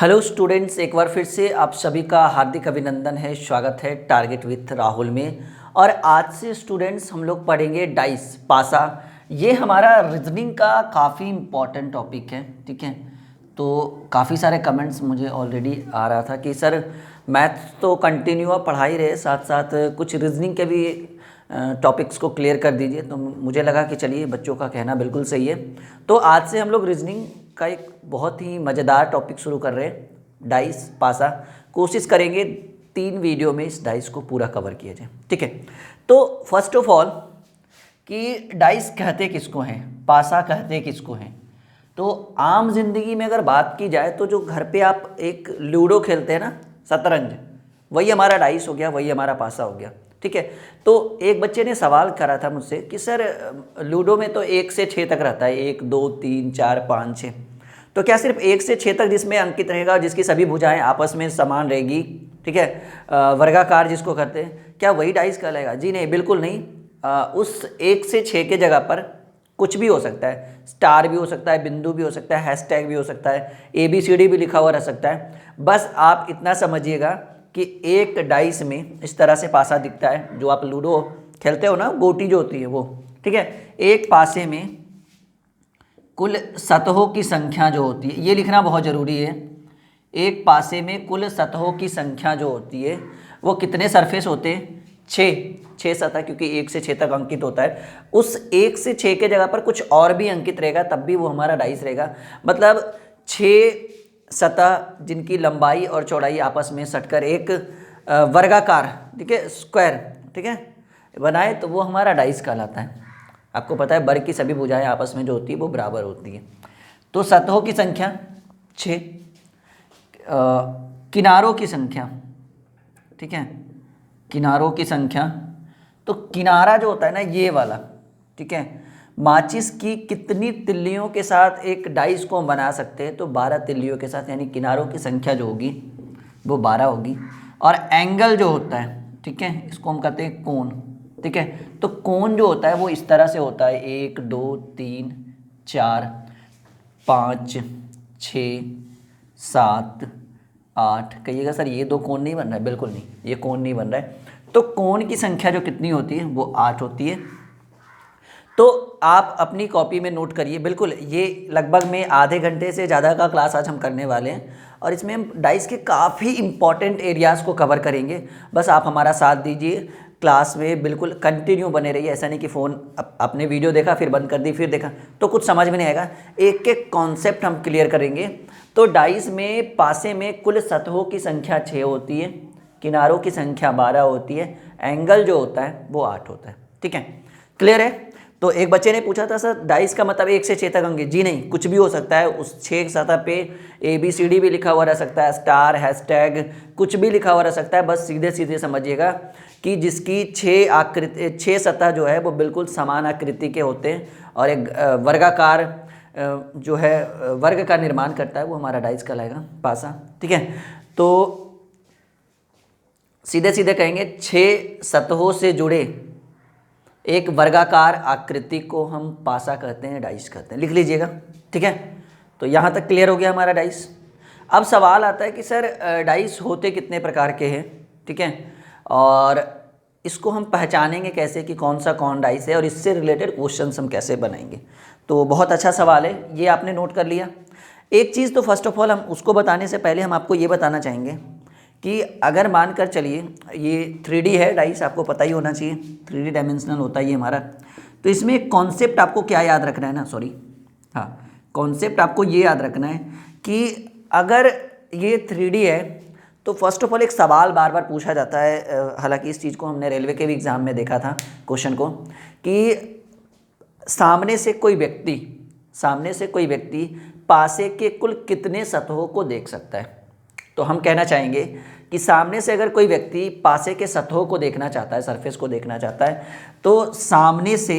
Hello students, एक बार फिर से आप सभी का हार्दिक अभिनंदन है। स्वागत है टारगेट विथ राहुल में। और आज से स्टूडेंट्स हम लोग पढ़ेंगे डाइस पासा। ये हमारा रीजनिंग का काफ़ी इम्पॉर्टेंट टॉपिक है, ठीक है। तो काफ़ी सारे कमेंट्स मुझे ऑलरेडी आ रहा था कि सर मैथ्स तो कंटिन्यू आप पढ़ा ही रहे, साथ साथ कुछ रीजनिंग के भी टॉपिक्स को क्लियर कर दीजिए। तो मुझे लगा कि चलिए, बच्चों का कहना बिल्कुल सही है। तो आज से हम लोग रीजनिंग का एक बहुत ही मज़ेदार टॉपिक शुरू कर रहे हैं, डाइस पासा। कोशिश करेंगे 3 वीडियो में इस डाइस को पूरा कवर किया जाए, ठीक है। तो फर्स्ट ऑफ ऑल कि डाइस कहते किसको हैं, पासा कहते किसको हैं। तो आम जिंदगी में अगर बात की जाए तो जो घर पे आप एक लूडो खेलते हैं ना, शतरंज, वही हमारा डाइस हो गया, वही हमारा पासा हो गया, ठीक है। तो एक बच्चे ने सवाल करा था मुझसे कि सर लूडो में तो 1 से 6 तक रहता है, 1 2 3 4 5 6, तो क्या सिर्फ 1 से 6 तक जिसमें अंकित रहेगा, जिसकी सभी भुजाएं आपस में समान रहेगी, ठीक है, वर्गाकार जिसको करते हैं, क्या वही डाइस कहलाएगा? जी नहीं, बिल्कुल नहीं। उस 1 से 6 के जगह पर कुछ भी हो सकता है, स्टार भी हो सकता है, बिंदु भी हो सकता है, हैशटैग भी हो सकता है, ABCD भी लिखा हुआ रह सकता है। बस आप इतना समझिएगा कि एक डाइस में इस तरह से पासा दिखता है। जो आप लूडो खेलते हो ना, गोटी जो होती है वो, ठीक है। एक पासे में कुल सतहों की संख्या जो होती है, ये लिखना बहुत ज़रूरी है। एक पासे में कुल सतहों की संख्या जो होती है वो कितने सरफेस होते हैं? 6 सतह, क्योंकि 1 से 6 तक अंकित होता है। उस 1 से 6 के जगह पर कुछ और भी अंकित रहेगा, तब भी वो हमारा डाइस रहेगा। मतलब 6 सतह जिनकी लंबाई और चौड़ाई आपस में सटकर एक वर्गाकार, ठीक है, स्क्वायर, ठीक है, बनाए, तो वो हमारा डाइस कहलाता है। आपको पता है वर्ग की सभी भुजाएं आपस में जो होती है वो बराबर होती है। तो सतहों की संख्या 6, किनारों की संख्या, ठीक है, किनारों की संख्या। तो किनारा जो होता है ना, ये वाला, ठीक है, माचिस की कितनी तिल्लियों के साथ एक डाइस को हम बना सकते हैं? तो 12 तिल्लियों के साथ, यानी किनारों की संख्या जो होगी वो 12 होगी। और एंगल जो होता है, ठीक है, इसको हम कहते हैं कोण, ठीक है। तो कोण जो होता है वो इस तरह से होता है, 1 2 3 4 5 6 7 8। कहिएगा सर ये 2 कोण नहीं बन रहा है? बिल्कुल नहीं, ये कोण नहीं बन रहा है। तो कोण की संख्या जो कितनी होती है वो 8 होती है। तो आप अपनी कॉपी में नोट करिए, बिल्कुल। ये लगभग में आधे घंटे से ज़्यादा का क्लास आज हम करने वाले हैं, और इसमें हम डाइस के काफ़ी इंपॉर्टेंट एरियाज़ को कवर करेंगे। बस आप हमारा साथ दीजिए, क्लास में बिल्कुल कंटिन्यू बने रहिए। ऐसा नहीं कि फ़ोन आपने वीडियो देखा फिर बंद कर दी, फिर देखा तो कुछ समझ में नहीं आएगा। एक एक कॉन्सेप्ट हम क्लियर करेंगे। तो डाइस में पासे में कुल सतहों की संख्या 6 होती है, किनारों की संख्या 12 होती है, एंगल जो होता है वो 8 होता है, ठीक है। क्लियर है? तो एक बच्चे ने पूछा था सर डाइस का मतलब 1 से 6 तक अंकित। जी नहीं, कुछ भी हो सकता है। उस 6 सतह पे ABCD भी लिखा हुआ रह सकता है, स्टार, हैशटैग, कुछ भी लिखा हुआ रह सकता है। बस सीधे सीधे समझिएगा कि जिसकी 6 सतह जो है वो बिल्कुल समान आकृति के होते हैं और एक वर्गाकार जो है वर्ग का निर्माण करता है, वो हमारा डाइस कहलाएगा, पासा, ठीक है। तो सीधे सीधे कहेंगे 6 सतहों से जुड़े एक वर्गाकार आकृति को हम पासा कहते हैं, डाइस कहते हैं। लिख लीजिएगा, ठीक है। तो यहाँ तक क्लियर हो गया हमारा डाइस। अब सवाल आता है कि सर डाइस होते कितने प्रकार के हैं, ठीक है, और इसको हम पहचानेंगे कैसे कि कौन सा कौन डाइस है, और इससे रिलेटेड क्वेश्चंस हम कैसे बनाएंगे। तो बहुत अच्छा सवाल है, ये आपने नोट कर लिया। एक चीज़ तो फर्स्ट ऑफ ऑल हम उसको बताने से पहले हम आपको ये बताना चाहेंगे कि अगर मानकर चलिए ये 3D है डाइस, आपको पता ही होना चाहिए 3D डायमेंशनल होता है ये हमारा। तो इसमें एक कॉन्सेप्ट आपको क्या याद रखना है ना, सॉरी, हाँ, कॉन्सेप्ट आपको ये याद रखना है कि अगर ये 3D है तो फर्स्ट ऑफ ऑल एक सवाल बार बार पूछा जाता है। हालांकि इस चीज़ को हमने रेलवे के भी एग्ज़ाम में देखा था क्वेश्चन को, कि सामने से कोई व्यक्ति पासे के कुल कितने सतहों को देख सकता है। तो हम कहना चाहेंगे कि सामने से अगर कोई व्यक्ति पासे के सतहों को देखना चाहता है, सरफेस को देखना चाहता है, तो सामने से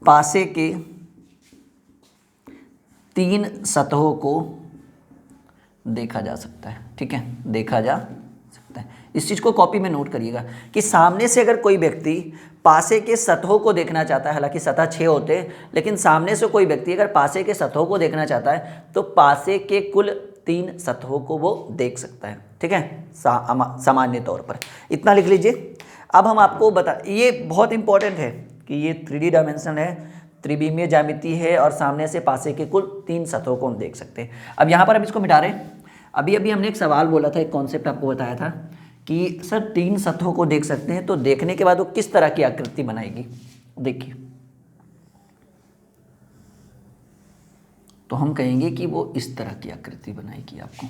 पासे के 3 सतहों को देखा जा सकता है, ठीक है, देखा जा सकता है। इस चीज़ को कॉपी में नोट करिएगा कि सामने से अगर कोई व्यक्ति पासे के सतहों को देखना चाहता है, हालांकि सतह 6 होते हैं, लेकिन सामने से कोई व्यक्ति अगर पासे के सतहों को देखना चाहता है तो पासे के कुल 3 सतहों को वो देख सकता है। ठीक है, सामान्य तौर पर इतना लिख लीजिए। अब हम आपको ये बहुत इंपॉर्टेंट है कि ये 3D डायमेंशन है, त्रिविमीय ज्यामिति है और सामने से पासे के कुल 3 सतहों को हम देख सकते हैं। अब यहाँ पर हम इसको मिटा रहे हैं। अभी हमने एक सवाल बोला था, एक कॉन्सेप्ट आपको बताया था कि सर 3 सतहों को देख सकते हैं, तो देखने के बाद वो किस तरह की आकृति बनाएगी। देखिए, तो हम कहेंगे कि वो इस तरह की आकृति बनाएगी आपको।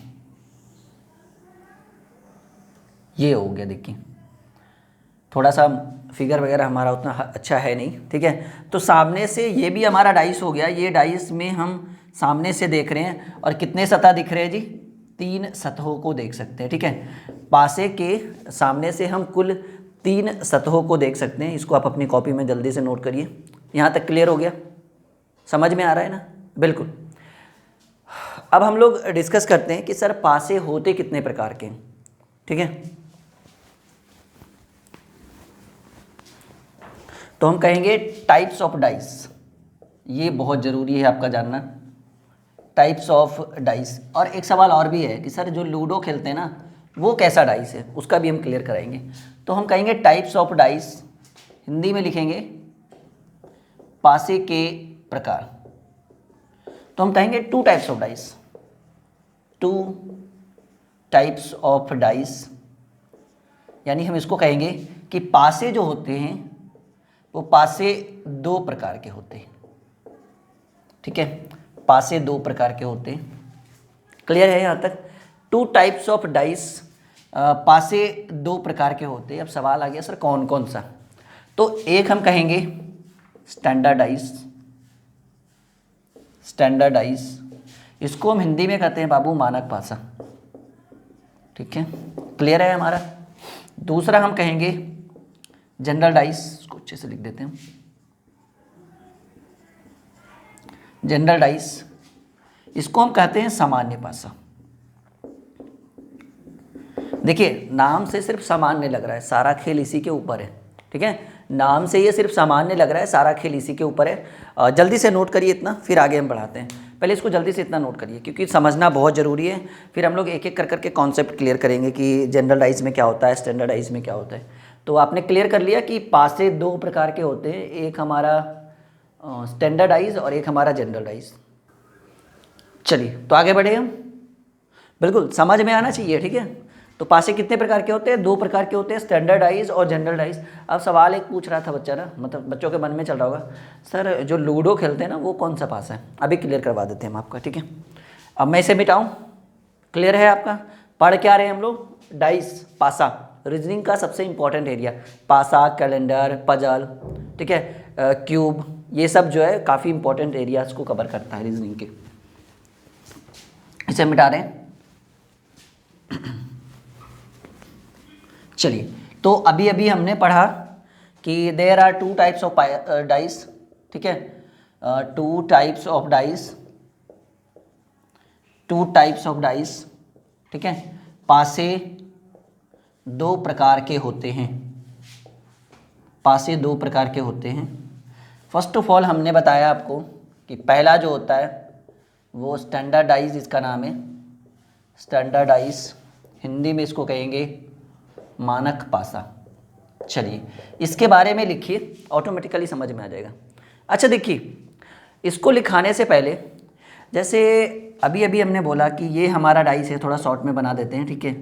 ये हो गया, देखिए थोड़ा सा फिगर वगैरह हमारा उतना अच्छा है नहीं। ठीक है, तो सामने से ये भी हमारा डाइस हो गया। ये डाइस में हम सामने से देख रहे हैं और कितने सतह दिख रहे हैं जी, 3 सतहों को देख सकते हैं। ठीक है, पासे के सामने से हम कुल 3 सतहों को देख सकते हैं। इसको आप अपनी कॉपी में जल्दी से नोट करिए। यहाँ तक क्लियर हो गया, समझ में आ रहा है ना? बिल्कुल। अब हम लोग डिस्कस करते हैं कि सर पासे होते कितने प्रकार के हैं। ठीक है, तो हम कहेंगे टाइप्स ऑफ डाइस। ये बहुत ज़रूरी है आपका जानना, टाइप्स ऑफ डाइस। और एक सवाल और भी है कि सर जो लूडो खेलते हैं ना, वो कैसा डाइस है, उसका भी हम क्लियर कराएंगे। तो हम कहेंगे टाइप्स ऑफ डाइस, हिंदी में लिखेंगे पासे के प्रकार। तो हम कहेंगे 2 types of dice, 2 types of dice. यानी हम इसको कहेंगे कि पासे जो होते हैं वो पासे 2 प्रकार के होते हैं। ठीक है, पासे 2 प्रकार के होते हैं। क्लियर है यहाँ तक? 2 टाइप्स ऑफ डाइस, पासे 2 प्रकार के होते हैं। अब सवाल आ गया सर कौन कौन सा? तो एक हम कहेंगे स्टैंडर्ड डाइस। स्टैंडर्ड डाइस, इसको हम हिंदी में कहते हैं बाबू मानक पासा। ठीक है, क्लियर है हमारा? दूसरा हम कहेंगे जनरल डाइस, इसको अच्छे से लिख देते हैं, जनरल डाइस, इसको हम कहते हैं सामान्य पासा। देखिए नाम से सिर्फ सामान्य लग रहा है, सारा खेल इसी के ऊपर है। ठीक है, नाम से ये सिर्फ सामान्य लग रहा है, सारा खेल इसी के ऊपर है। जल्दी से नोट करिए इतना, फिर आगे हम बढ़ाते हैं। पहले इसको जल्दी से इतना नोट करिए क्योंकि समझना बहुत ज़रूरी है। फिर हम लोग एक एक कर करके कॉन्सेप्ट क्लियर करेंगे कि जनरल डाइस में क्या होता है, स्टैंडर्ड डाइस में क्या होता है। तो आपने क्लियर कर लिया कि पासे 2 प्रकार के होते हैं, एक हमारा स्टैंडर्ड डाइस और एक हमारा जनरल डाइस। चलिए तो आगे बढ़े हम। बिल्कुल समझ में आना चाहिए। ठीक है, तो पासे कितने प्रकार के होते हैं? 2 प्रकार के होते हैं, स्टैंडर्ड डाइस और जनरल डाइस। अब सवाल एक पूछ रहा था बच्चा ना, मतलब बच्चों के मन में चल रहा होगा, सर जो लूडो खेलते हैं ना वो कौन सा पासा है? अभी क्लियर करवा देते हैं हम आपका। ठीक है, अब मैं इसे मिटाऊँ, क्लियर है आपका? पढ़ क्या रहे हैं हम लोग? डाइस, पासा, रीजनिंग का सबसे इंपॉर्टेंट एरिया, पासा, कैलेंडर, पजल, ठीक है, क्यूब, ये सब जो है काफ़ी इंपॉर्टेंट एरियाज को कवर करता है रीजनिंग के। इसे मिटा रहे हैं। चलिए, तो अभी हमने पढ़ा कि there are 2 types of dice. ठीक है, 2 types of dice, 2 types of dice. ठीक है, पासे 2 प्रकार के होते हैं, पासे 2 प्रकार के होते हैं। फर्स्ट ऑफ ऑल हमने बताया आपको कि पहला जो होता है वो स्टैंडर्ड डाइस, इसका नाम है स्टैंडर्ड डाइस, हिंदी में इसको कहेंगे मानक पासा। चलिए इसके बारे में लिखिए, ऑटोमेटिकली समझ में आ जाएगा। अच्छा देखिए, इसको लिखाने से पहले जैसे अभी हमने बोला कि ये हमारा डाइस है, थोड़ा शॉर्ट में बना देते हैं। ठीक है,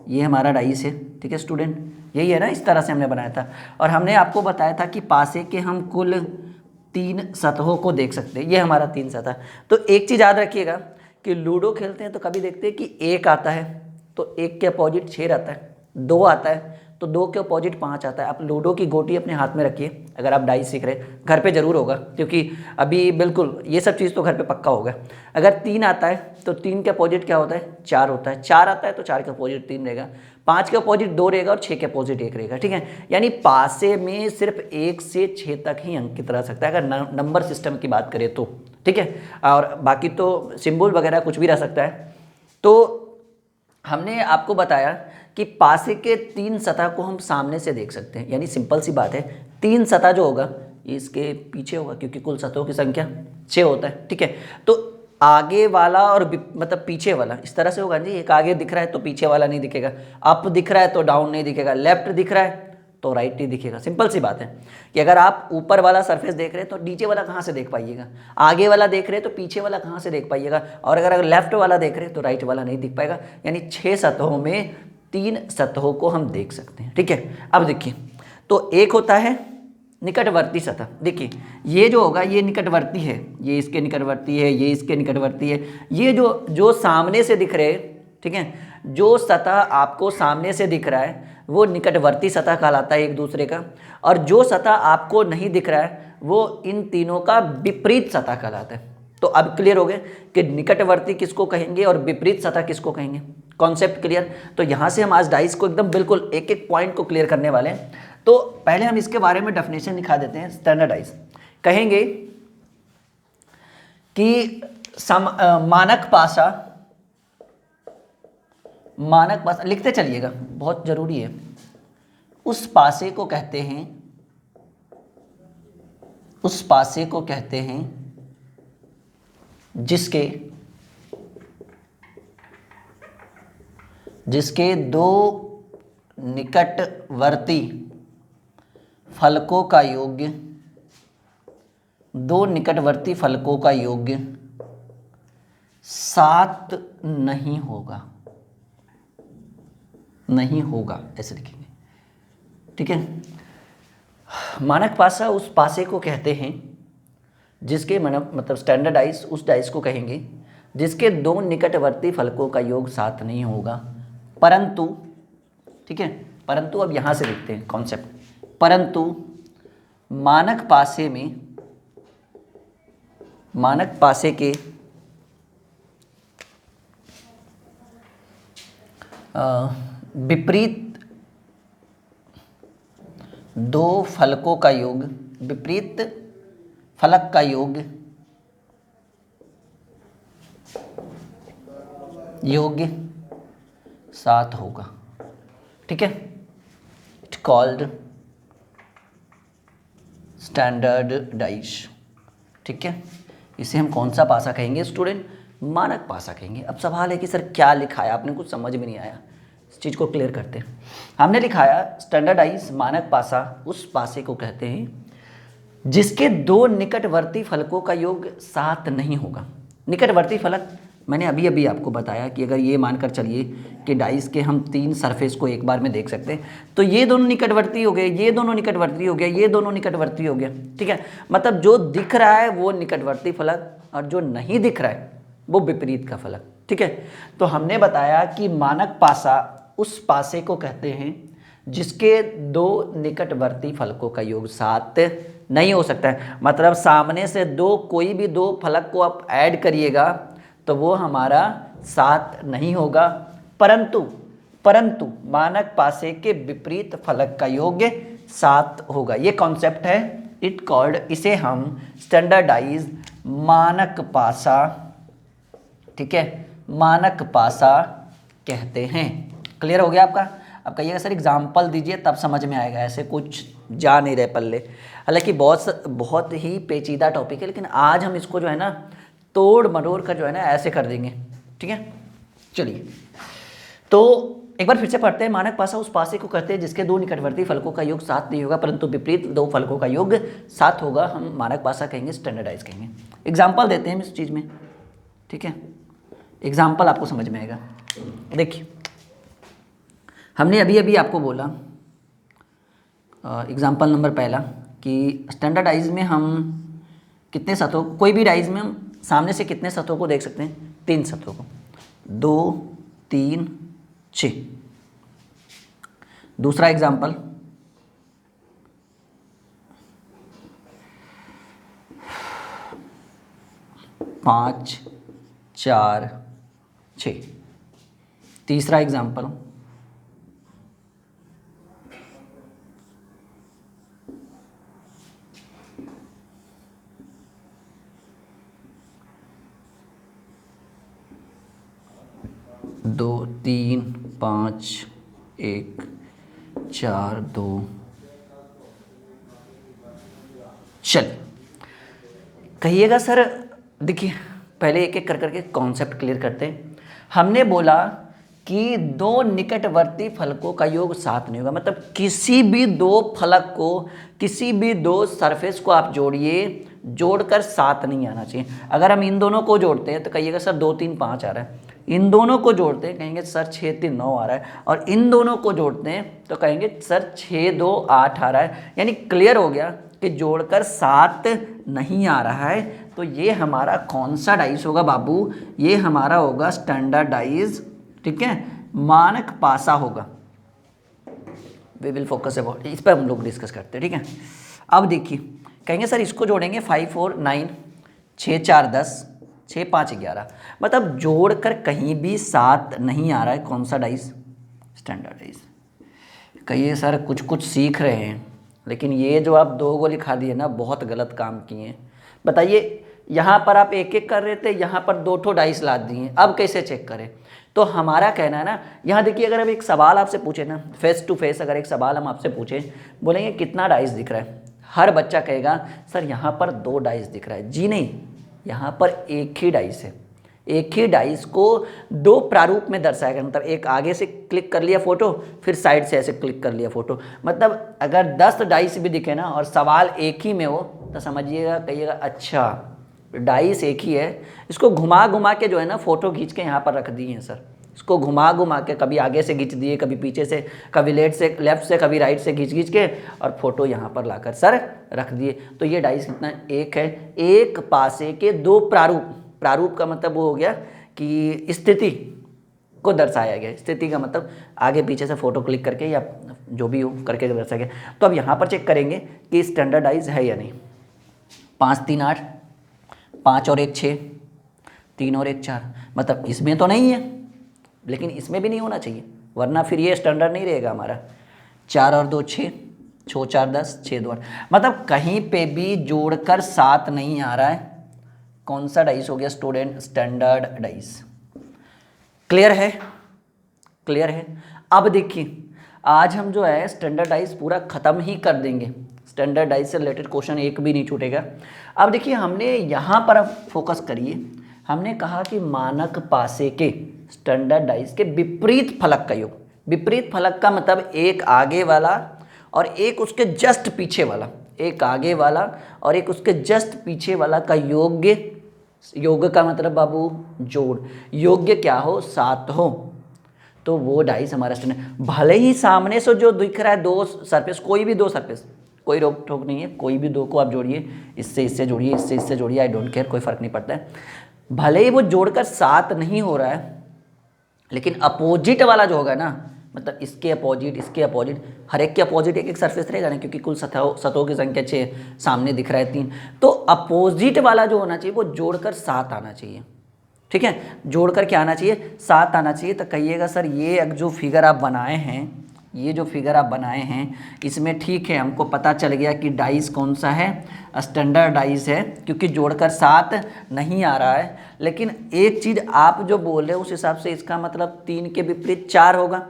ये हमारा डाइस है। ठीक है स्टूडेंट, यही है ना, इस तरह से हमने बनाया था। और हमने आपको बताया था कि पासे के हम कुल 3 सतहों को देख सकते हैं। ये हमारा 3 सतह। तो एक चीज़ याद रखिएगा कि लूडो खेलते हैं तो कभी देखते हैं कि 1 आता है तो 1 के अपोजिट 6 रहता है, 2 आता है तो 2 के अपोजिट 5 आता है। आप लूडो की गोटी अपने हाथ में रखिए, अगर आप डाइस सीख रहे हैं, घर पे ज़रूर होगा क्योंकि अभी बिल्कुल ये सब चीज़ तो घर पे पक्का होगा। अगर 3 आता है तो 3 के अपोजिट क्या होता है? 4 होता है। 4 आता है तो 4 के अपोजिट 3 रहेगा, 5 के अपोजिट 2 रहेगा और 6 के अपोजिट 1 रहेगा। ठीक है, यानी पासे में सिर्फ 1 से 6 तक ही अंकित रह सकता है अगर नंबर सिस्टम की बात करें तो। ठीक है, और बाकी तो सिंबल वगैरह कुछ भी रह सकता है। तो हमने आपको बताया कि पासे के 3 सतह को हम सामने से देख सकते हैं, यानी सिंपल सी बात है 3 सतह जो होगा ये इसके पीछे होगा क्योंकि कुल सतहों की संख्या 6 होता है। ठीक है, तो आगे वाला और मतलब पीछे वाला इस तरह से होगा जी, एक आगे दिख रहा है तो पीछे वाला नहीं दिखेगा, अप दिख रहा है तो डाउन नहीं दिखेगा, लेफ्ट दिख रहा है तो राइट नहीं दिखेगा। सिंपल सी बात है कि अगर आप ऊपर वाला सरफेस देख रहे हैं तो नीचे वाला कहाँ से देख पाइएगा, आगे वाला देख रहे हैं तो पीछे वाला कहाँ से देख पाइएगा, और अगर लेफ्ट वाला देख रहे हैं तो राइट वाला नहीं दिख पाएगा। यानी 6 सतहों में 3 सतहों को हम देख सकते हैं। ठीक है, अब देखिए तो एक होता है निकटवर्ती सतह। देखिए ये जो होगा ये निकटवर्ती है, ये इसके निकटवर्ती है, ये इसके निकटवर्ती है। ये जो सामने से दिख रहे हैं, ठीक है, जो सतह आपको सामने से दिख रहा है वो निकटवर्ती सतह कहलाता है एक दूसरे का, और जो सतह आपको नहीं दिख रहा है वो इन तीनों का विपरीत सतह कहलाता है। तो अब क्लियर हो गए कि निकटवर्ती किसको कहेंगे और विपरीत सतह किसको कहेंगे, कॉन्सेप्ट क्लियर। तो यहाँ से हम आज डाइस को एकदम बिल्कुल एक एक पॉइंट को क्लियर करने वाले हैं। तो पहले हम इसके बारे में डेफिनेशन लिखा देते हैं। स्टैंडर्डाइज कहेंगे कि मानक पासा लिखते चलिएगा, बहुत जरूरी है। उस पासे को कहते हैं जिसके दो निकटवर्ती फलकों का योग सात नहीं होगा ऐसे लिखेंगे। ठीक है, मानक पासा उस पासे को कहते हैं जिसके मतलब स्टैंडर्डाइज उस डाइस को कहेंगे जिसके दो निकटवर्ती फलकों का योग 7 नहीं होगा, परंतु, ठीक है, परंतु अब यहां से लिखते हैं कॉन्सेप्ट, परंतु मानक पासे के विपरीत दो फलकों का योग, विपरीत फलक का योग 7 होगा। ठीक है, इट कॉल्ड स्टैंडर्डाइज। ठीक है, इसे हम कौन सा पासा कहेंगे स्टूडेंट, मानक पासा कहेंगे। अब सवाल है कि सर क्या लिखा है आपने, कुछ समझ में नहीं आया, इस चीज़ को क्लियर करते हैं। हमने लिखाया स्टैंडर्डाइज मानक पासा उस पासे को कहते हैं जिसके दो निकटवर्ती फलकों का योग 7 नहीं होगा। निकटवर्ती फलक मैंने अभी अभी आपको बताया कि अगर ये मानकर चलिए कि डाइस के हम 3 सरफेस को एक बार में देख सकते हैं तो ये दोनों निकटवर्ती हो गए, ये दोनों निकटवर्ती हो गया, ये दोनों निकटवर्ती हो गया। ठीक है, मतलब जो दिख रहा है वो निकटवर्ती फलक और जो नहीं दिख रहा है वो विपरीत का फलक। ठीक है, तो हमने बताया कि मानक पासा उस पासे को कहते हैं जिसके दो निकटवर्ती फलकों का योग 7 नहीं हो सकता है। मतलब सामने से कोई भी दो फलक को आप ऐड करिएगा तो वो हमारा 7 नहीं होगा, परंतु मानक पासे के विपरीत फलक का योग 7 होगा। ये कॉन्सेप्ट है, इट कॉल्ड, इसे हम स्टैंडर्डाइज मानक पासा, ठीक है, मानक पासा कहते हैं। क्लियर हो गया आपका। अब कहिएगा सर एग्जाम्पल दीजिए तब समझ में आएगा, ऐसे कुछ जा नहीं रहे पल्ले। हालांकि बहुत ही पेचीदा टॉपिक है, लेकिन आज हम इसको जो है ना तोड़ मरोड़ कर जो है ना ऐसे कर देंगे। ठीक है, चलिए तो एक बार फिर से पढ़ते हैं। मानक पासा उस पासे को कहते हैं जिसके दो निकटवर्ती फलकों का योग 7 नहीं होगा, परंतु विपरीत दो फलकों का योग 7 होगा। हम मानक पासा कहेंगे, स्टैंडर्डाइज कहेंगे। एग्जाम्पल देते हैं इस चीज़ में। ठीक है, एग्जाम्पल आपको समझ में आएगा। देखिए हमने अभी अभी आपको बोला एग्जाम्पल नंबर पहला कि स्टैंडर्डाइज में हम कितने सतहों, कोई भी डाइज में हम सामने से कितने सतहों को देख सकते हैं, 3 सतहों को, 2, 3, 6। दूसरा एग्जाम्पल, पाँच, 4, 6। तीसरा एग्जाम्पल, 2, 3, 5, 1 4 2। चलिए कहिएगा सर, देखिए पहले एक एक कर करके कॉन्सेप्ट क्लियर करते हैं। हमने बोला कि दो निकटवर्ती फलकों का योग 7 नहीं होगा, मतलब किसी भी दो फलक को, किसी भी दो सरफेस को आप जोड़िए, जोड़कर 7 नहीं आना चाहिए। अगर हम इन दोनों को जोड़ते हैं तो कहिएगा सर 2 3 5 आ रहा है, इन दोनों को जोड़ते हैं कहेंगे सर 6 3 9 आ रहा है, और इन दोनों को जोड़ते हैं तो कहेंगे सर 6 2 8 आ रहा है। यानी क्लियर हो गया कि जोड़कर 7 नहीं आ रहा है। तो ये हमारा कौन सा डाइस होगा बाबू? ये हमारा होगा स्टैंडर्ड डाइस, ठीक है, मानक पासा होगा। वी विल फोकस अबाउट, इस पर हम लोग डिस्कस करते हैं, ठीक है। अब देखिए कहेंगे सर इसको जोड़ेंगे 5 4 9, 6 4 10, 6 5 11, मतलब जोड़कर कहीं भी 7 नहीं आ रहा है। कौन सा डाइस? Standard dice. कहिए सर कुछ कुछ सीख रहे हैं, लेकिन ये जो आप 2 को लिखा दिए ना, बहुत गलत काम किए। बताइए यहाँ पर आप एक एक कर रहे थे, यहाँ पर 2 ठो डाइस ला दिए, अब कैसे चेक करें? तो हमारा कहना है ना, यहाँ देखिए अगर हम एक सवाल आपसे पूछे ना, फेस टू फेस अगर एक सवाल हम आपसे पूछे, बोलेंगे कितना डाइस दिख रहा है, हर बच्चा कहेगा सर यहाँ पर 2 डाइस दिख रहा है। जी नहीं, यहाँ पर एक ही डाइस है। एक ही डाइस को 2 प्रारूप में दर्शाएगा, मतलब एक आगे से क्लिक कर लिया फोटो, फिर साइड से ऐसे क्लिक कर लिया फोटो। मतलब अगर 10 डाइस भी दिखे ना और सवाल एक ही में हो तो समझिएगा, कहिएगा अच्छा डाइस एक ही है। इसको घुमा घुमा के जो है ना फोटो खींच के यहाँ पर रख दिए हैं सर। इसको घुमा घुमा के कभी आगे से खींच दिए, कभी पीछे से, कभी लेफ्ट से कभी राइट से खींच के और फोटो यहाँ पर लाकर सर रख दिए। तो ये डाइस कितना? एक है। एक पासे के 2 प्रारूप, प्रारूप का मतलब वो हो गया कि स्थिति को दर्शाया गया। स्थिति का मतलब आगे पीछे से फोटो क्लिक करके या जो भी हो करके दर्शाया गया। तो अब यहाँ पर चेक करेंगे कि स्टैंडर्डाइज है या नहीं। 5 3 8, 5 और 1 6, 3 और 1 4, मतलब इसमें तो नहीं है, लेकिन इसमें भी नहीं होना चाहिए, वरना फिर ये स्टैंडर्ड नहीं रहेगा हमारा। 4 और 2 6, 6 4 10, 6 2 8, मतलब कहीं पे भी जोड़कर 7 नहीं आ रहा है। कौन सा डाइस हो गया स्टूडेंट? Standard dice. क्लियर है? क्लियर है। अब देखिए आज हम जो है स्टैंडर्ड डाइस पूरा ख़त्म ही कर देंगे। स्टैंडर्ड डाइस से रिलेटेड क्वेश्चन एक भी नहीं छूटेगा। अब देखिए हमने यहाँ पर अब फोकस करिए। हमने कहा कि मानक पासे के, स्टैंडर्ड डाइस के विपरीत फलक का योग। विपरीत फलक का मतलब एक आगे वाला और एक उसके जस्ट पीछे वाला, एक आगे वाला और एक उसके जस्ट पीछे वाला का योग्य, योग का मतलब बाबू जोड़, योग्य क्या हो? 7 हो, तो वो डाइस हमारा स्टैंडर्ड। भले ही सामने से जो दिख रहा है 2 सरफेस, कोई भी 2 सरफेस, कोई रोक टोक नहीं है, कोई भी 2 को आप जोड़िए, इससे इससे जोड़िए, इससे इससे जोड़िए, आई डोंट केयर, कोई फ़र्क नहीं पड़ता है। भले ही वो जोड़कर 7 नहीं हो रहा है, लेकिन अपोजिट वाला जो होगा ना, मतलब इसके अपोजिट, इसके अपोजिट, हर एक के अपोजिट एक एक सरफेस रहेगा ना, क्योंकि कुल सतहों की संख्या 6, सामने दिख रहा है 3, तो अपोजिट वाला जो होना चाहिए वो जोड़कर 7 आना चाहिए। ठीक है, जोड़कर क्या आना चाहिए? 7 आना चाहिए। तो कहिएगा सर ये जो फिगर आप बनाए हैं, ये जो फिगर आप बनाए हैं, इसमें ठीक है हमको पता चल गया कि डाइस कौन सा है? स्टैंडर्ड डाइस है, क्योंकि जोड़कर 7 नहीं आ रहा है। लेकिन एक चीज़ आप जो बोल रहे हो उस हिसाब से इसका मतलब 3 के विपरीत 4 होगा।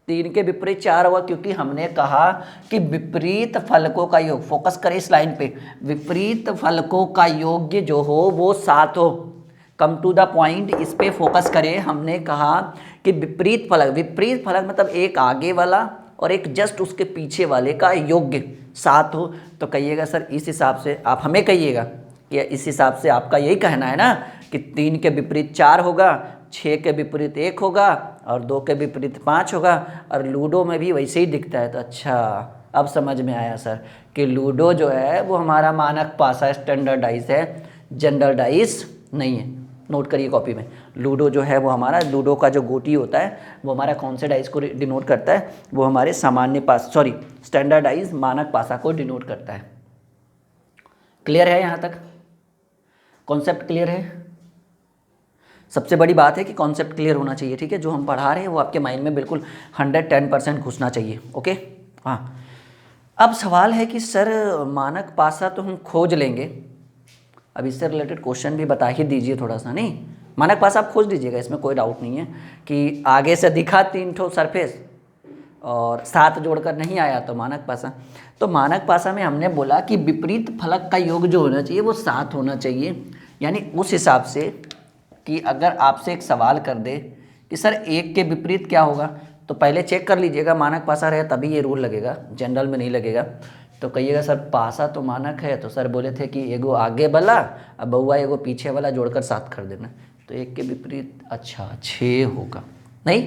3 के विपरीत 4 होगा, क्योंकि हमने कहा कि विपरीत फलकों का योग, फोकस करें इस लाइन पे, विपरीत फलकों का योग जो हो वो 7 हो। कम टू द पॉइंट, इस पे फोकस करें। हमने कहा कि विपरीत फलक, विपरीत फलक मतलब एक आगे वाला और एक जस्ट उसके पीछे वाले का योग्य 7 हो। तो कहिएगा सर इस हिसाब से, आप हमें कहिएगा कि इस हिसाब से आपका यही कहना है ना कि 3 के विपरीत 4 होगा, 6 के विपरीत 1 होगा और 2 के विपरीत 5 होगा, और लूडो में भी वैसे ही दिखता है। तो अच्छा अब समझ में आया सर कि लूडो जो है वो हमारा मानक पासा स्टैंडर्ड डाइस है, जनरल डाइस नहीं है। नोट करिए कॉपी में, लूडो जो है वो हमारा, लूडो का जो गोटी होता है वो हमारा कौन से डाइस को डिनोट करता है? वो हमारे सामान्य पास, सॉरी स्टैंडर्ड डाइस मानक पासा को डिनोट करता है। क्लियर है यहाँ तक? कॉन्सेप्ट क्लियर है? सबसे बड़ी बात है कि कॉन्सेप्ट क्लियर होना चाहिए। ठीक है, जो हम पढ़ा रहे हैं वो आपके माइंड में बिल्कुल 110% घुसना चाहिए। ओके, हाँ। अब सवाल है कि सर मानक पासा तो हम खोज लेंगे, अब इससे रिलेटेड क्वेश्चन भी बता ही दीजिए थोड़ा सा। नहीं, मानक पासा आप खोज दीजिएगा, इसमें कोई डाउट नहीं है कि आगे से दिखा 3 ठो सरफेस, और 7 जोड़कर नहीं आया तो मानक पासा। तो मानक पासा में हमने बोला कि विपरीत फलक का योग जो होना चाहिए वो 7 होना चाहिए। यानी उस हिसाब से कि अगर आपसे एक सवाल कर दे कि सर 1 के विपरीत क्या होगा, तो पहले चेक कर लीजिएगा मानक पासा रहे तभी ये रूल लगेगा, जनरल में नहीं लगेगा। तो कहिएगा सर पासा तो मानक है, तो सर बोले थे कि एगो आगे वाला अब बउआ एगो पीछे वाला जोड़कर 7 कर देना। तो 1 के विपरीत अच्छा 6 होगा, नहीं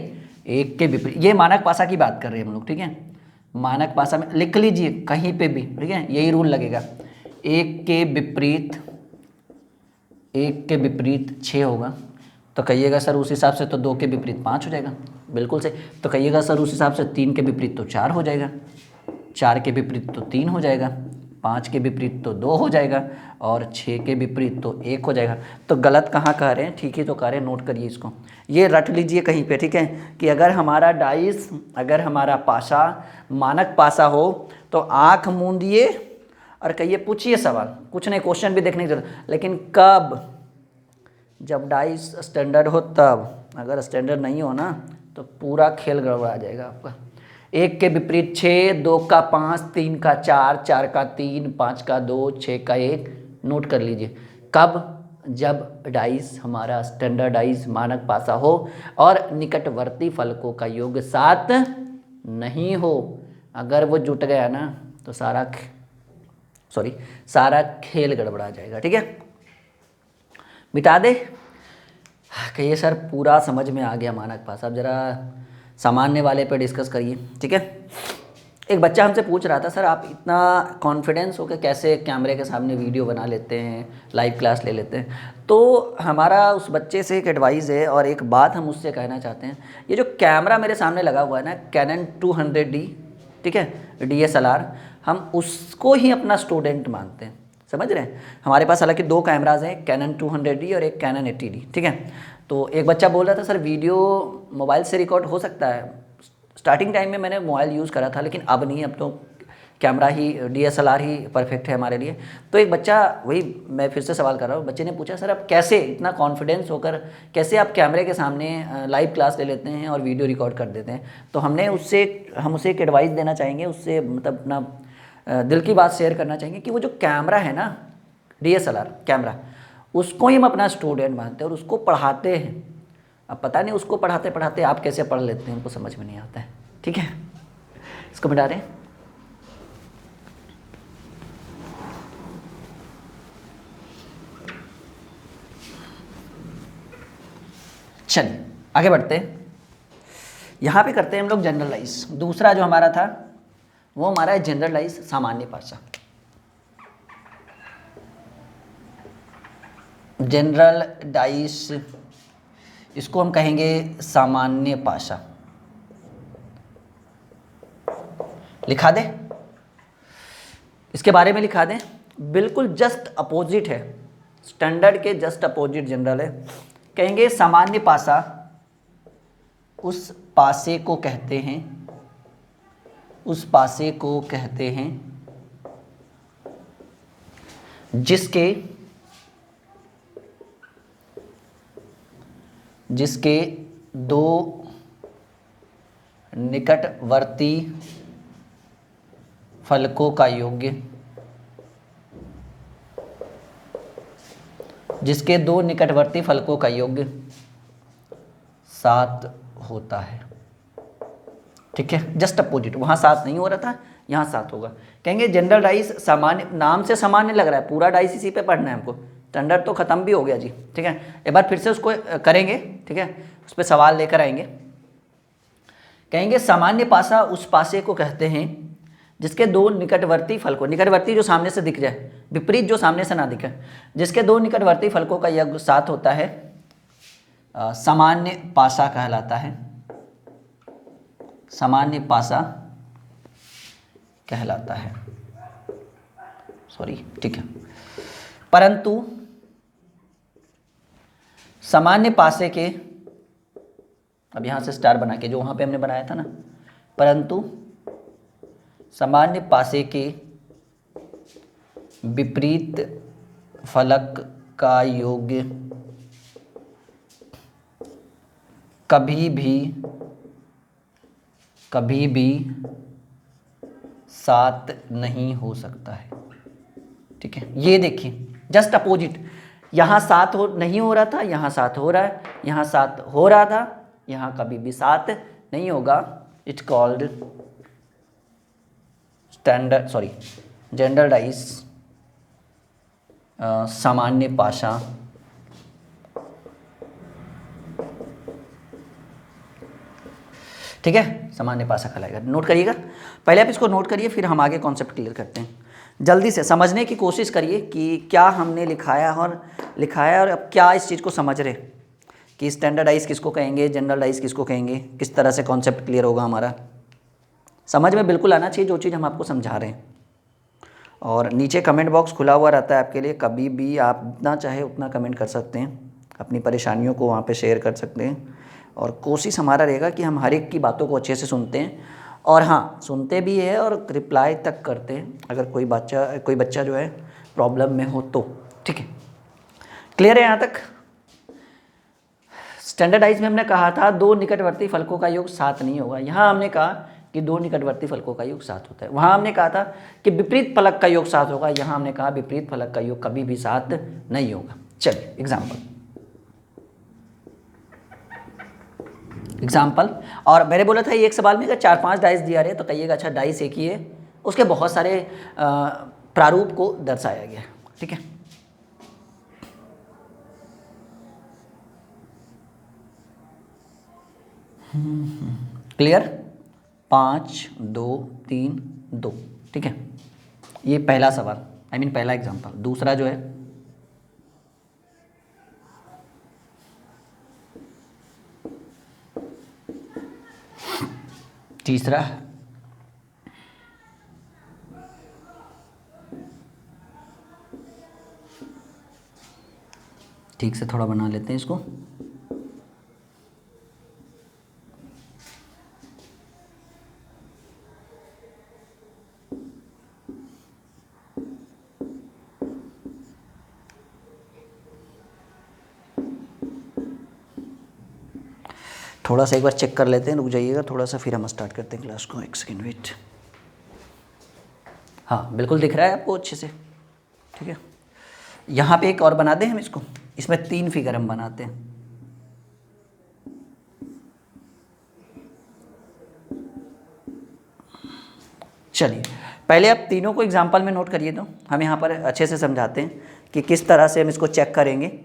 1 के विपरीत, ये मानक पासा की बात कर रहे हैं हम लोग, ठीक है। मानक पासा में लिख लीजिए कहीं पे भी, ठीक है, यही रूल लगेगा। 1 के विपरीत 6 होगा। तो कहिएगा सर उस हिसाब से तो 2 के विपरीत 5 हो जाएगा, बिल्कुल सही। तो कहिएगा सर उस हिसाब से 3 के विपरीत तो 4 हो जाएगा, 4 के विपरीत तो 3 हो जाएगा, 5 के विपरीत तो 2 हो जाएगा और 6 के विपरीत तो 1 हो जाएगा। तो गलत कहाँ कह रहे हैं, ठीक ही तो कह रहे हैं, नोट करिए इसको, ये रट लीजिए कहीं पे, ठीक है। कि अगर हमारा डाइस, अगर हमारा पासा मानक पासा हो तो आँख मूंदिए और कहिए पूछिए सवाल, कुछ नहीं क्वेश्चन भी देखने की जरूरत, लेकिन कब, जब डाइस स्टैंडर्ड हो तब, अगर स्टैंडर्ड नहीं हो ना तो पूरा खेल गड़बड़ा जाएगा आपका। 1 के विपरीत 6, 2 का 5, 3 का 4, 4 का 3, 5 का 2, 6 का 1, नोट कर लीजिए। कब, जब डाइस हमारा स्टैंडर्डाइज मानक पासा हो और निकटवर्ती फलकों का योग 7 नहीं हो। अगर वो जुट गया ना तो सारा खेल गड़बड़ा जाएगा, ठीक है। मिटा दे। कहिए सर पूरा समझ में आ गया मानक पासा, अब जरा सामान्य वाले पे डिस्कस करिए, ठीक है। एक बच्चा हमसे पूछ रहा था सर आप इतना कॉन्फिडेंस होकर कैसे कैमरे के सामने वीडियो बना लेते हैं, लाइव क्लास ले लेते हैं। तो हमारा उस बच्चे से एक एडवाइस है और एक बात हम उससे कहना चाहते हैं। ये जो कैमरा मेरे सामने लगा हुआ है ना, कैनन 200D, ठीक है, DSLR, हम उसको ही अपना स्टूडेंट मानते हैं, समझ रहे हैं। हमारे पास हालांकि 2 कैमराज हैं, कैनन 200D और एक कैनन 80D, ठीक है। तो एक बच्चा बोल रहा था सर वीडियो मोबाइल से रिकॉर्ड हो सकता है। स्टार्टिंग टाइम में मैंने मोबाइल यूज़ करा था लेकिन अब नहीं, अब तो कैमरा ही DSLR ही परफेक्ट है हमारे लिए। तो एक बच्चा, वही मैं फिर से सवाल कर रहा हूँ, बच्चे ने पूछा सर आप कैसे इतना कॉन्फिडेंस होकर कैसे आप कैमरे के सामने लाइव क्लास ले लेते हैं और वीडियो रिकॉर्ड कर देते हैं। तो हम उसे एक एडवाइस देना चाहेंगे, उससे मतलब अपना दिल की बात शेयर करना चाहेंगे कि वो जो कैमरा है ना, DSLR कैमरा, उसको ही हम अपना स्टूडेंट मानते हैं और उसको पढ़ाते हैं। अब पता नहीं उसको पढ़ाते पढ़ाते आप कैसे पढ़ लेते हैं, हमको समझ में नहीं आता है, ठीक है। इसको मिटा दें। चलिए आगे बढ़ते हैं। यहाँ पे करते हैं हम लोग जनरलाइज। दूसरा जो हमारा था वो हमारा है जनरलाइज सामान्य पासा। जनरल डाइस, इसको हम कहेंगे सामान्य पासा। लिखा दे, इसके बारे में लिखा दें, बिल्कुल जस्ट अपोजिट है, स्टैंडर्ड के जस्ट अपोजिट जनरल है। कहेंगे सामान्य पासा उस पासे को कहते हैं, उस पासे को कहते हैं जिसके 2 निकटवर्ती फलकों का योग, जिसके 2 निकटवर्ती फलकों का योग 7 होता है, ठीक है। जस्ट अपोजिट, वहाँ 7 नहीं हो रहा था, यहाँ 7 होगा। कहेंगे जनरल डाइस सामान्य, नाम से सामान्य लग रहा है, पूरा डाइस इसी पे पढ़ना है हमको, स्टैंडर्ड तो खत्म भी हो गया जी, ठीक है। एक बार फिर से उसको करेंगे, ठीक है, उस पर सवाल लेकर आएंगे। कहेंगे सामान्य पासा उस पासे को कहते हैं जिसके 2 निकटवर्ती फलकों, निकटवर्ती जो सामने से दिख जाए, विपरीत जो सामने से ना दिखे, जिसके 2 निकटवर्ती फलकों का योग 7 होता है, सामान्य पासा कहलाता है, सामान्य पासा कहलाता है, सॉरी, ठीक है। परंतु सामान्य पासे के, अब यहाँ से स्टार बना के जो वहाँ पे हमने बनाया था ना, परंतु सामान्य पासे के विपरीत फलक का योग कभी भी कभी भी 7 नहीं हो सकता है। ठीक है, ये देखिए जस्ट अपोजिट, यहाँ 7 नहीं हो रहा था, यहाँ 7 हो रहा है, यहाँ 7 हो रहा था, यहाँ कभी भी 7 नहीं होगा। इट्स कॉल्ड जनरलाइज सामान्य पासा। ठीक है, सामान्य पासा कहलाएगा। नोट करिएगा, पहले आप इसको नोट करिए, फिर हम आगे कॉन्सेप्ट क्लियर करते हैं। जल्दी से समझने की कोशिश करिए कि क्या हमने लिखाया और अब क्या इस चीज़ को समझ रहे कि स्टैंडर्डाइज किसको कहेंगे, जनरलाइज किसको कहेंगे, किस तरह से कॉन्सेप्ट क्लियर होगा हमारा। समझ में बिल्कुल आना चाहिए जो चीज़ हम आपको समझा रहे हैं। और नीचे कमेंट बॉक्स खुला हुआ रहता है आपके लिए, कभी भी आप जितना चाहे उतना कमेंट कर सकते हैं, अपनी परेशानियों को वहाँ पे शेयर कर सकते हैं। और कोशिश हमारा रहेगा कि हम हर एक की बातों को अच्छे से सुनते हैं, और हाँ सुनते भी है और रिप्लाई तक करते हैं अगर कोई बच्चा जो है प्रॉब्लम में हो तो। ठीक है, क्लियर है यहाँ तक। स्टैंडर्डाइज में हमने कहा था 2 निकटवर्ती फलकों का योग 7 नहीं होगा। यहाँ हमने कहा कि 2 निकटवर्ती फलकों का योग 7 होता है। वहाँ हमने कहा था कि विपरीत फलक का योग 7 होगा। यहाँ हमने कहा विपरीत फलक का योग कभी भी 7 नहीं होगा। चलिए एग्जाम्पल, और मैंने बोला था एक सवाल में अगर 4-5 डाइस दिया रहे तो कहिएगा अच्छा डाइस एक ही है, उसके बहुत सारे प्रारूप को दर्शाया गया है। ठीक है, क्लियर। 5 2 3 2। ठीक है, ये पहला सवाल, पहला एग्जाम्पल। दूसरा जो है तीसरा, ठीक से थोड़ा बना लेते हैं इसको। थोड़ा सा एक बार चेक कर लेते हैं, रुक जाइएगा थोड़ा सा, फिर हम स्टार्ट करते हैं क्लास को। एक सेकेंड वेट। हाँ बिल्कुल दिख रहा है आपको अच्छे से। ठीक है, यहाँ पे एक और बना दें हम इसको, इसमें 3 फिगर हम बनाते हैं। चलिए पहले आप तीनों को एग्जाम्पल में नोट करिए, तो हम यहाँ पर अच्छे से समझाते हैं कि किस तरह से हम इसको चेक करेंगे।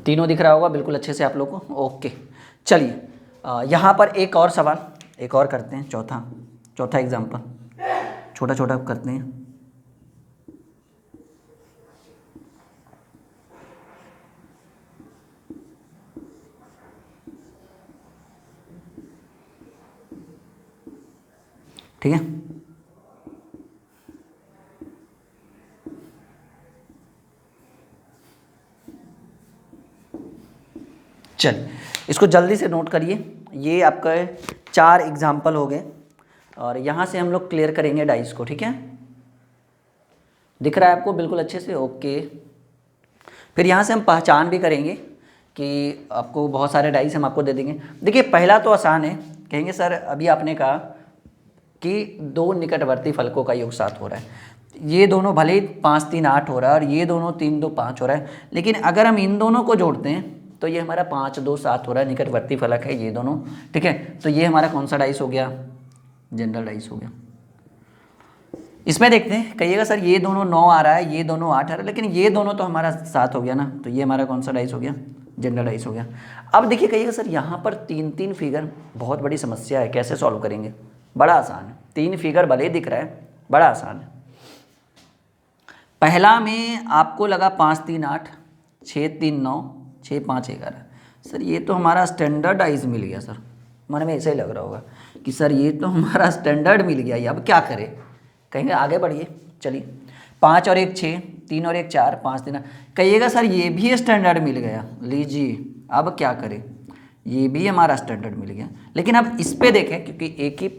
तीनों दिख रहा होगा बिल्कुल अच्छे से आप लोग को। ओके, चलिए यहाँ पर एक और सवाल, एक और करते हैं, चौथा एग्जाम्पल, छोटा करते हैं। ठीक है, चलिए इसको जल्दी से नोट करिए। ये आपका 4 एग्जाम्पल हो गए और यहाँ से हम लोग क्लियर करेंगे डाइस को। ठीक है, दिख रहा है आपको बिल्कुल अच्छे से। ओके, फिर यहाँ से हम पहचान भी करेंगे कि आपको बहुत सारे डाइस हम आपको दे देंगे। देखिए पहला तो आसान है, कहेंगे सर अभी आपने कहा कि 2 निकटवर्ती फलकों का योग 7 हो रहा है, ये दोनों भले ही 5 3 8 हो रहा है और ये दोनों 3 2 5 हो रहा है, लेकिन अगर हम इन दोनों को जोड़ते हैं तो ये हमारा 5 2 7 हो रहा है, निकटवर्ती फलक है ये दोनों। ठीक है, तो ये हमारा कौन सा डाइस हो गया, जनरल डाइस हो गया। इसमें देखते हैं, कहिएगा सर ये दोनों 9 आ रहा है, ये दोनों 8 आ रहा है, लेकिन ये दोनों तो हमारा 7 हो गया ना, तो ये हमारा कौन सा डाइस हो गया, जनरल डाइस हो गया। अब देखिए कहिएगा सर यहाँ पर 3 फिगर, बहुत बड़ी समस्या है, कैसे सॉल्व करेंगे। बड़ा आसान है, 3 फिगर भले ही दिख रहा है, बड़ा आसान है। पहला में आपको लगा 5 3 8, 6 3 9, 6 5 11। सर ये तो हमारा स्टैंडर्डाइज मिल गया। सर मन में ऐसा ही लग रहा होगा कि सर ये तो हमारा स्टैंडर्ड मिल गया, ये अब क्या करें। कहेंगे आगे बढ़िए, चलिए 5 और 1 6, 3 और 1 4, 5 3 कहिएगा सर ये भी स्टैंडर्ड मिल गया, लीजिए अब क्या करें, ये भी हमारा स्टैंडर्ड मिल गया। लेकिन अब इस पे देखें, क्योंकि एक ही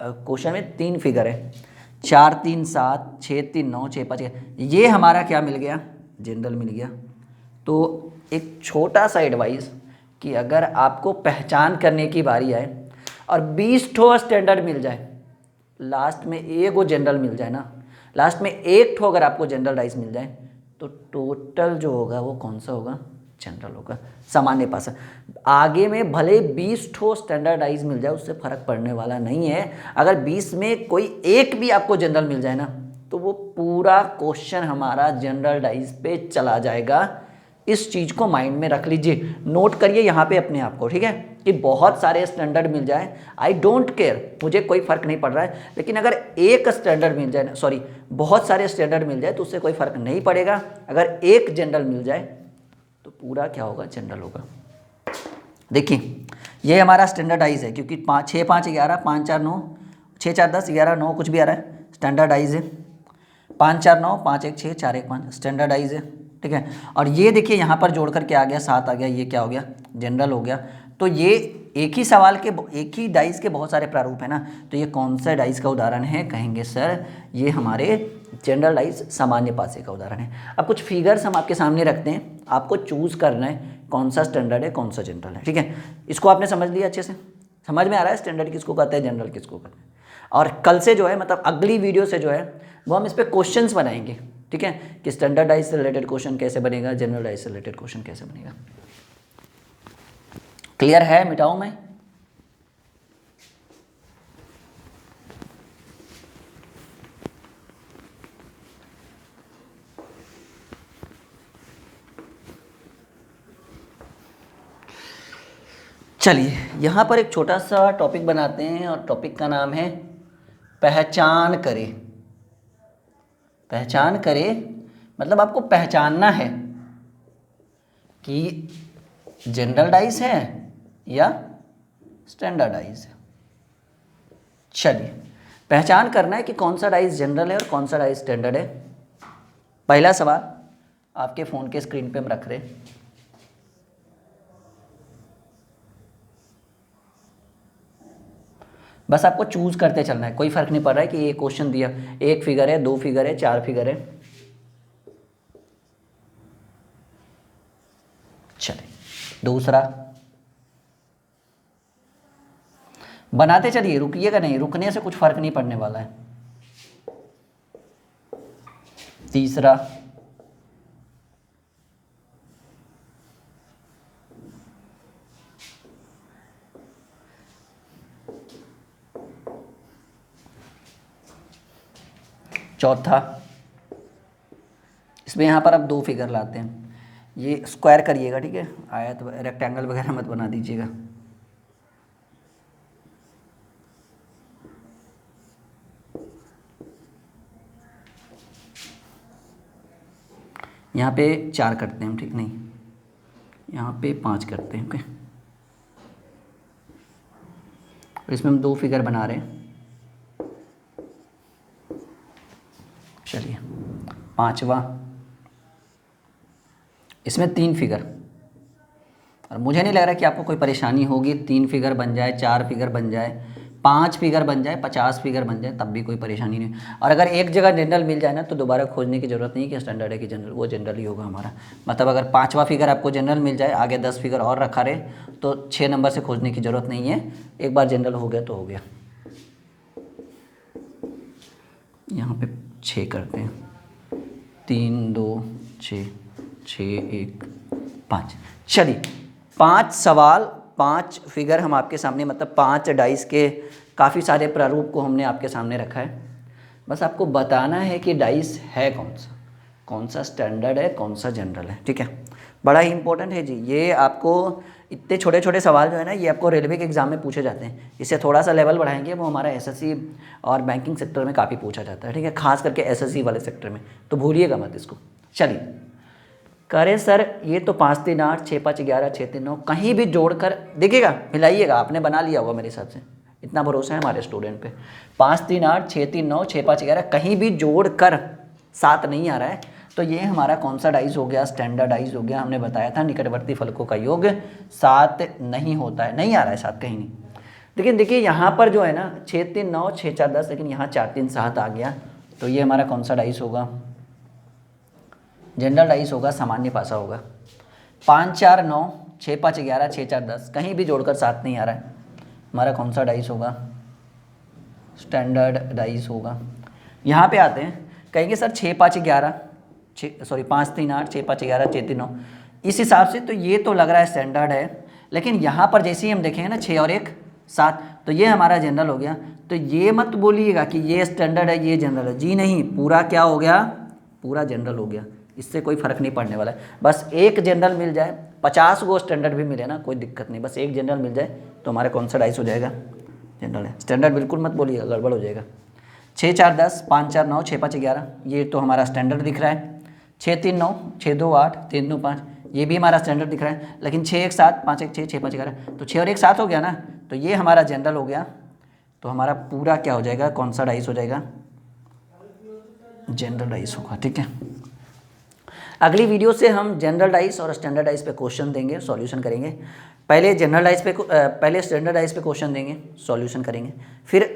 क्वेश्चन में 3 फिगर है, 4 3 7, 6 3 9, 6 5 ये हमारा क्या मिल गया, जनरल मिल गया। तो एक छोटा सा एडवाइस कि अगर आपको पहचान करने की बारी आए और 20 ठो स्टैंडर्ड मिल जाए, लास्ट में एक वो जनरल मिल जाए ना, लास्ट में एक ठो अगर आपको जनरल डाइस मिल जाए तो टोटल जो होगा वो कौन सा होगा, जनरल होगा, सामान्य पासा। आगे में भले 20 ठो स्टैंडर्डाइज मिल जाए उससे फर्क पड़ने वाला नहीं है। अगर 20 में कोई एक भी आपको जनरल मिल जाए ना तो वो पूरा क्वेश्चन हमारा जनरल डाइज पे चला जाएगा। इस चीज़ को माइंड में रख लीजिए, नोट करिए यहाँ पे अपने आप को, ठीक है, कि बहुत सारे स्टैंडर्ड मिल जाए, आई डोंट केयर, मुझे कोई फ़र्क नहीं पड़ रहा है, लेकिन अगर एक स्टैंडर्ड मिल जाए, सॉरी बहुत सारे स्टैंडर्ड मिल जाए तो उससे कोई फ़र्क नहीं पड़ेगा। अगर एक जनरल मिल जाए तो पूरा क्या होगा, जनरल होगा। देखिए ये हमारा स्टैंडर्डाइज है, क्योंकि 6 5 11 5 4 9 6 4 10 11 9 कुछ भी आ रहा है, स्टैंडर्डाइज है। 5 4 9 5 1 6 4 1 5 स्टैंडर्डाइज है, ठीक है। और ये देखिए यहाँ पर जोड़ करके आ गया 7 आ गया, ये क्या हो गया, जनरल हो गया। तो ये एक ही सवाल के एक ही डाइस के बहुत सारे प्रारूप है ना, तो ये कौन सा डाइस का उदाहरण है, कहेंगे सर ये हमारे जनरल डाइस सामान्य पासे का उदाहरण है। अब कुछ फिगर्स हम आपके सामने रखते हैं, आपको चूज़ करना है कौन सा स्टैंडर्ड है कौन सा जनरल है, ठीक है। इसको आपने समझ लिया, अच्छे से समझ में आ रहा है स्टैंडर्ड किसको कहते हैं, जनरल किसको कहते हैं। और कल से जो है, मतलब अगली वीडियो से जो है वो हम इस पर क्वेश्चंस बनाएंगे, ठीक है, कि स्टैंडर्डाइज से रिलेटेड क्वेश्चन कैसे बनेगा, जनरलाइज से रिलेटेड क्वेश्चन कैसे बनेगा। क्लियर है, मिटाऊं मैं? चलिए यहाँ पर एक छोटा सा टॉपिक बनाते हैं और टॉपिक का नाम है पहचान करें। पहचान करें मतलब आपको पहचानना है कि जनरल डाइस है या स्टैंडर्डाइज है। चलिए पहचान करना है कि कौन सा डाइस जनरल है और कौन सा डाइस स्टैंडर्ड है। पहला सवाल आपके फ़ोन के स्क्रीन पे हम रख रहे हैं। बस आपको चूज़ करते चलना है, कोई फ़र्क नहीं पड़ रहा है कि ये क्वेश्चन दिया, एक फिगर है, 2 फिगर है, 4 फिगर है। चलिए दूसरा बनाते चलिए, रुकिएगा नहीं, रुकने से कुछ फ़र्क नहीं पड़ने वाला है। तीसरा चौथा, इसमें यहाँ पर आप 2 फिगर लाते हैं, ये स्क्वायर करिएगा, ठीक है, आयत रेक्टेंगल वगैरह मत बना दीजिएगा। यहाँ पे 4 करते हैं हम, ठीक नहीं, यहाँ पे 5 करते हैं, ओके। और इसमें हम 2 फिगर बना रहे हैं। चलिए पांचवा, इसमें 3 फिगर, और मुझे नहीं लग रहा कि आपको कोई परेशानी होगी, 3 फिगर बन जाए, 4 फिगर बन जाए, 5 फिगर बन जाए, 50 फिगर बन जाए, तब भी कोई परेशानी नहीं। और अगर एक जगह जनरल मिल जाए ना तो दोबारा खोजने की ज़रूरत नहीं कि स्टैंडर्ड है कि जनरल, वो जनरल ही होगा हमारा। मतलब अगर 5वां फिगर आपको जनरल मिल जाए, आगे 10 फिगर और रखा रहे, तो 6 नंबर से खोजने की ज़रूरत नहीं है, एक बार जनरल हो गया तो हो गया। यहाँ पे 6 करते हैं, 3 2 6 6 1 5। चलिए 5 सवाल, 5 फिगर हम आपके सामने, मतलब 5 डाइस के काफ़ी सारे प्रारूप को हमने आपके सामने रखा है। बस आपको बताना है कि डाइस है कौन सा स्टैंडर्ड है, कौन सा जनरल है, ठीक है। बड़ा ही इंपॉर्टेंट है जी, ये आपको इतने छोटे छोटे सवाल जो है ना, ये आपको रेलवे के एग्ज़ाम में पूछे जाते हैं। इससे थोड़ा सा लेवल बढ़ाएंगे, वो हमारा एसएससी और बैंकिंग सेक्टर में काफ़ी पूछा जाता है, ठीक है, खास करके एसएससी वाले सेक्टर में, तो भूलिएगा मत इसको। चलिए करें सर, ये तो 5 3 8 6 5 11 6 3 9 कहीं भी जोड़कर देखिएगा, मिलाइएगा, आपने बना लिया होगा मेरे हिसाब से, इतना भरोसा है हमारे स्टूडेंट पे। 5 3 8 6 3 9 6 5 11 कहीं भी जोड़कर 7 नहीं आ रहा है, तो ये हमारा कौन सा डाइस हो गया, स्टैंडर्डाइज हो गया। हमने बताया था निकटवर्ती फलकों का योग 7 नहीं होता है, नहीं आ रहा है 7 कहीं नहीं। लेकिन देखिए यहाँ पर जो है ना 6 3 9 6 4 10, लेकिन यहाँ 4 3 7 आ गया, तो ये हमारा कौन सा डाइस होगा, जनरल डाइस होगा, सामान्य पासा होगा। 5 4 9 6 5 11, 6 4 10, कहीं भी जोड़कर 7 नहीं आ रहा है। हमारा कौन सा डाइस होगा? स्टैंडर्ड डाइस होगा। यहाँ पे आते हैं, कहेंगे सर 6 5 11, 5 3 8, 6 5 11, 6 3 9, इस हिसाब से तो ये तो लग रहा है स्टैंडर्ड है। लेकिन यहाँ पर जैसे ही हम देखेंगे ना 6 और 1 7, तो ये हमारा जनरल हो गया। तो ये मत बोलिएगा कि ये स्टैंडर्ड है ये जनरल है, जी नहीं, पूरा क्या हो गया? पूरा जनरल हो गया। इससे कोई फ़र्क नहीं पड़ने वाला है। बस एक जनरल मिल जाए, 50 गो स्टैंडर्ड भी मिले ना, कोई दिक्कत नहीं, बस एक जनरल मिल जाए तो हमारा कौन सा डाइस हो जाएगा? जनरल है। स्टैंडर्ड बिल्कुल मत बोलिएगा, गड़बड़ हो जाएगा। 6 4 10, 5 4 9, 6 5 11, ये तो हमारा स्टैंडर्ड दिख रहा है। 6 3 9, 6 2 8, 3 2 5, ये भी हमारा स्टैंडर्ड दिख रहा है। लेकिन 6 1 7, 5 1 6, 6 5 11, तो 6 और 1 7 हो गया ना, तो ये हमारा जनरल हो गया। तो हमारा पूरा क्या हो जाएगा? कौन सा डाइस हो जाएगा? जनरल डाइस होगा। ठीक है, अगली वीडियो से हम जनरल डाइस और स्टैंडर्ड डाइस पे क्वेश्चन देंगे, सॉल्यूशन करेंगे। पहले जनरल डाइस पे पहले स्टैंडर्ड डाइस पे क्वेश्चन देंगे, सॉल्यूशन करेंगे। फिर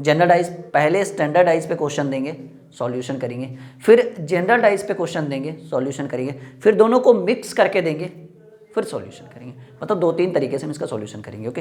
जनरल डाइस, पहले स्टैंडर्ड डाइस पे क्वेश्चन देंगे, सॉल्यूशन करेंगे। फिर जनरल डाइस पे क्वेश्चन देंगे, सॉल्यूशन करेंगे। फिर दोनों को मिक्स करके देंगे, फिर सॉल्यूशन करेंगे। मतलब 2 3 तरीके से हम इसका सॉल्यूशन करेंगे। ओके।